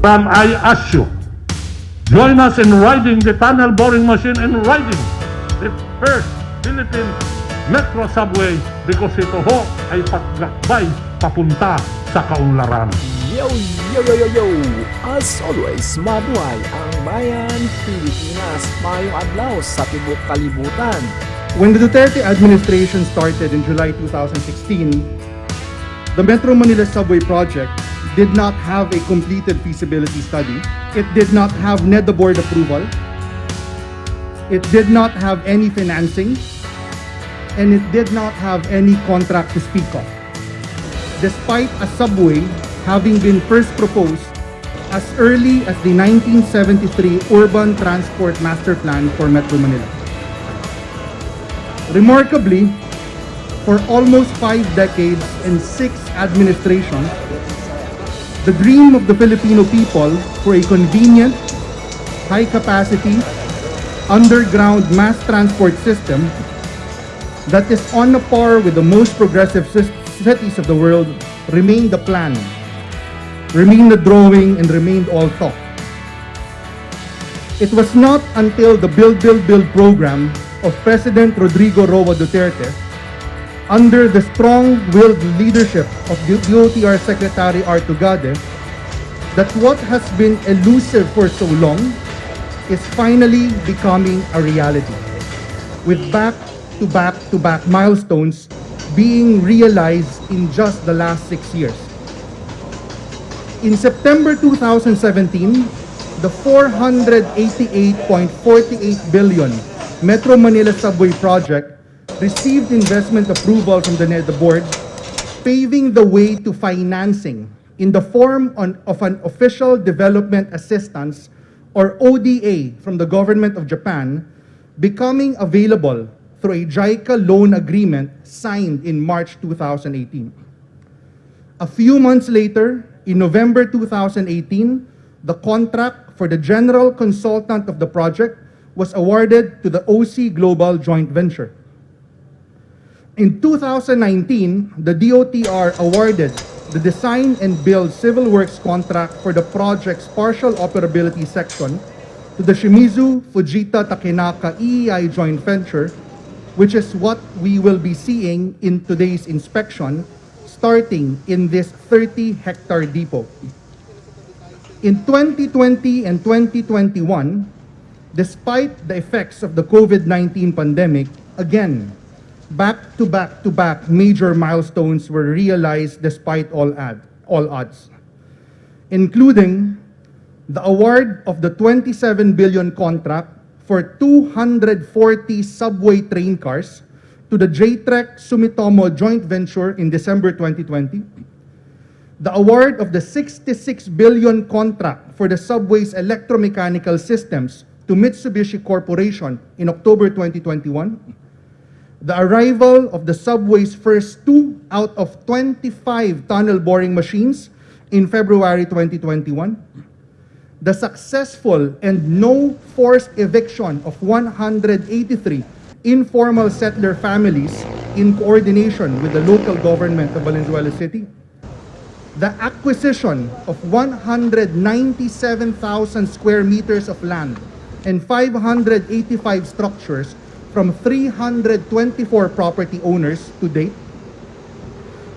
I ask you, join us in riding the tunnel boring machine and riding the first Philippine Metro Subway because ito ho ay paglakbay papunta sa kaunlaran. Yo, yo, yo, yo, yo! As always, mabuhay ang bayan Pilipinas, mayong adlaw sa tibok kalibutan. When the Duterte administration started in July 2016, the Metro Manila Subway project did not have a completed feasibility study. It did not have NEDA board approval. It did not have any financing. And it did not have any contract to speak of. Despite a subway having been first proposed as early as the 1973 Urban Transport Master Plan for Metro Manila. Remarkably, for almost 5 decades and 6 administrations, the dream of the Filipino people for a convenient, high-capacity, underground mass transport system that is on a par with the most progressive cities of the world remained the plan, remained the drawing, and remained all talk. It was not until the Build, Build, Build program of President Rodrigo Roa Duterte, under the strong-willed leadership of DOTR Secretary Artugade, that what has been elusive for so long is finally becoming a reality, with back-to-back milestones being realized in just the last 6 years. In September 2017, the 488.48 billion Metro Manila Subway project received investment approval from the NEDA board, paving the way to financing in the form of an official development assistance or ODA from the government of Japan, becoming available through a JICA loan agreement signed in March 2018. A few months later, in November 2018, the contract for the general consultant of the project was awarded to the OC Global Joint Venture. In 2019, the DOTR awarded the design and build civil works contract for the project's partial operability section to the Shimizu Fujita Takenaka EEI joint venture, which is what we will be seeing in today's inspection, starting in this 30-hectare depot. In 2020 and 2021, despite the effects of the COVID-19 pandemic, again, back-to-back major milestones were realized despite all odds, including the award of the 27 billion contract for 240 subway train cars to the JTREC Sumitomo joint venture in December 2020, the award of the 66 billion contract for the subway's electromechanical systems to Mitsubishi Corporation in October 2021, the arrival of the subway's first 2 out of 25 tunnel boring machines in February 2021, the successful and no forced eviction of 183 informal settler families in coordination with the local government of Valenzuela City, the acquisition of 197,000 square meters of land and 585 structures from 324 property owners to date,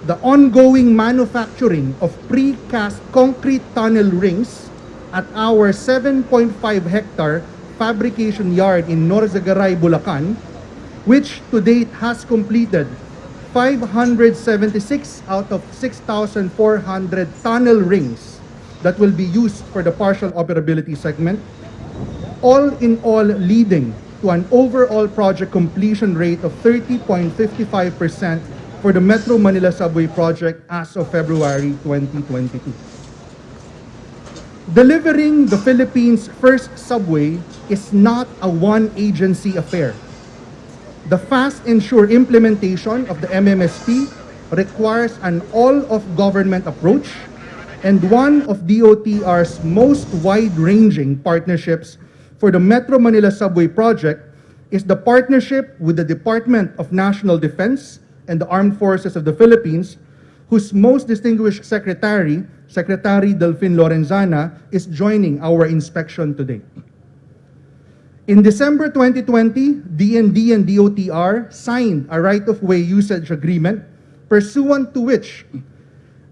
the ongoing manufacturing of precast concrete tunnel rings at our 7.5-hectare fabrication yard in Norzagaray, Bulacan, which to date has completed 576 out of 6,400 tunnel rings that will be used for the partial operability segment, all in all leading to an overall project completion rate of 30.55% for the Metro Manila Subway project as of February 2022. Delivering the Philippines' first subway is not a one-agency affair. The fast and sure implementation of the MMSP requires an all-of-government approach and one of DOTR's most wide-ranging partnerships for the Metro Manila Subway project is the partnership with the Department of National Defense and the Armed Forces of the Philippines, whose most distinguished secretary, Secretary Delfin Lorenzana, is joining our inspection today. In December 2020, DND and DOTR signed a right-of-way usage agreement pursuant to which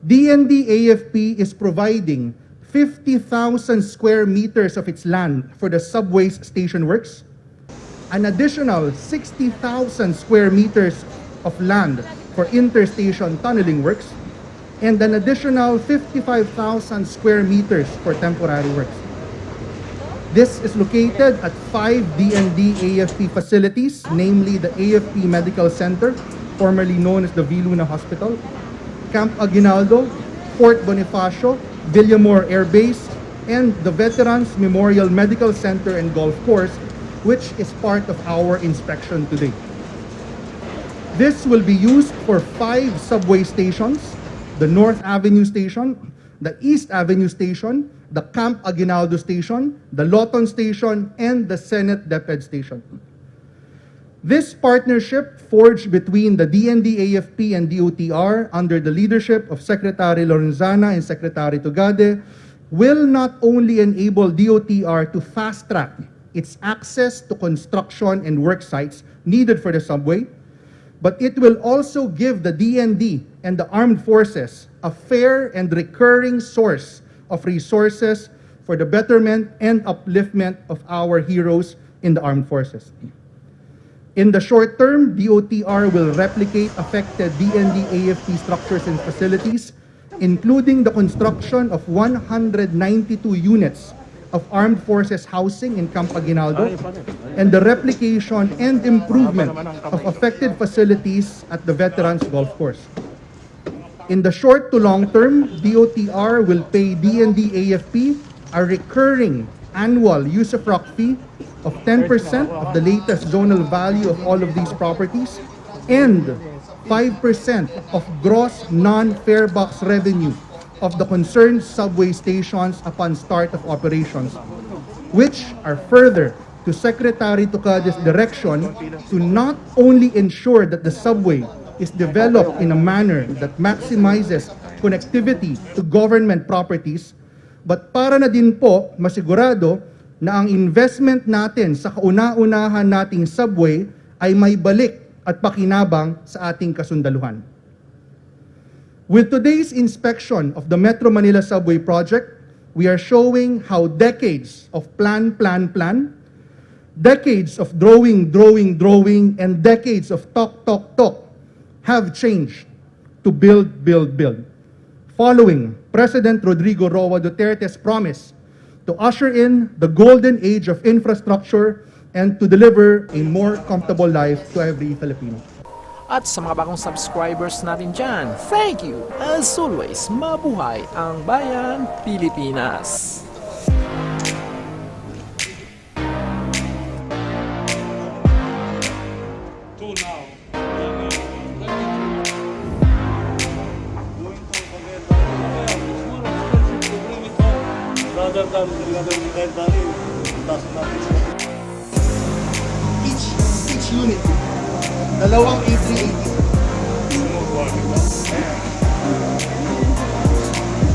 DND AFP is providing 50,000 square meters of its land for the subway's station works, an additional 60,000 square meters of land for interstation tunneling works, and an additional 55,000 square meters for temporary works. This is located at 5 DND AFP facilities, namely the AFP Medical Center, formerly known as the Viluna Hospital, Camp Aguinaldo, Fort Bonifacio, Villamor Air Base, and the Veterans Memorial Medical Center and Golf Course, which is part of our inspection today. This will be used for 5 subway stations: the North Avenue Station, the East Avenue Station, the Camp Aguinaldo Station, the Lawton Station, and the Senate DepEd Station. This partnership, forged between the DND AFP and DOTR under the leadership of Secretary Lorenzana and Secretary Tugade, will not only enable DOTR to fast-track its access to construction and work sites needed for the subway, but it will also give the DND and the armed forces a fair and recurring source of resources for the betterment and upliftment of our heroes in the armed forces. In the short term, DOTR will replicate affected DND AFP structures and facilities, including the construction of 192 units of armed forces housing in Camp Aguinaldo, and the replication and improvement of affected facilities at the Veterans Golf Course. In the short to long term, DOTR will pay DND AFP a recurring annual use-of-rock fee of 10% of the latest zonal value of all of these properties and 5% of gross non-fare box revenue of the concerned subway stations upon start of operations, which are further to Secretary Tucade's direction to not only ensure that the subway is developed in a manner that maximizes connectivity to government properties, but para na din po masigurado na ang investment natin sa kauna-unahan nating subway ay may balik at pakinabang sa ating kasundaluhan. With today's inspection of the Metro Manila Subway Project, we are showing how decades of plan, decades of drawing, and decades of talk have changed to build. Following President Rodrigo Roa Duterte's promise to usher in the golden age of infrastructure and to deliver a more comfortable life to every Filipino. At sa mga bagong subscribers natin dyan, thank you! As always, mabuhay ang Bayan Pilipinas! Each unit, dalawang A380.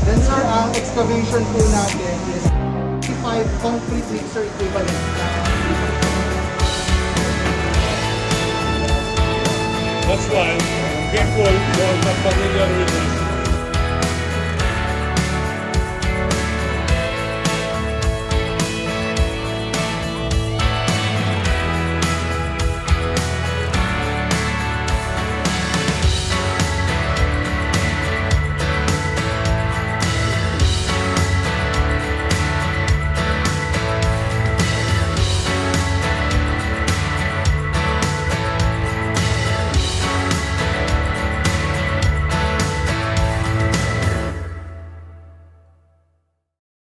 Then sir, ang excavation po natin is 55 concrete mixer equivalent. That's why people who are not familiar with this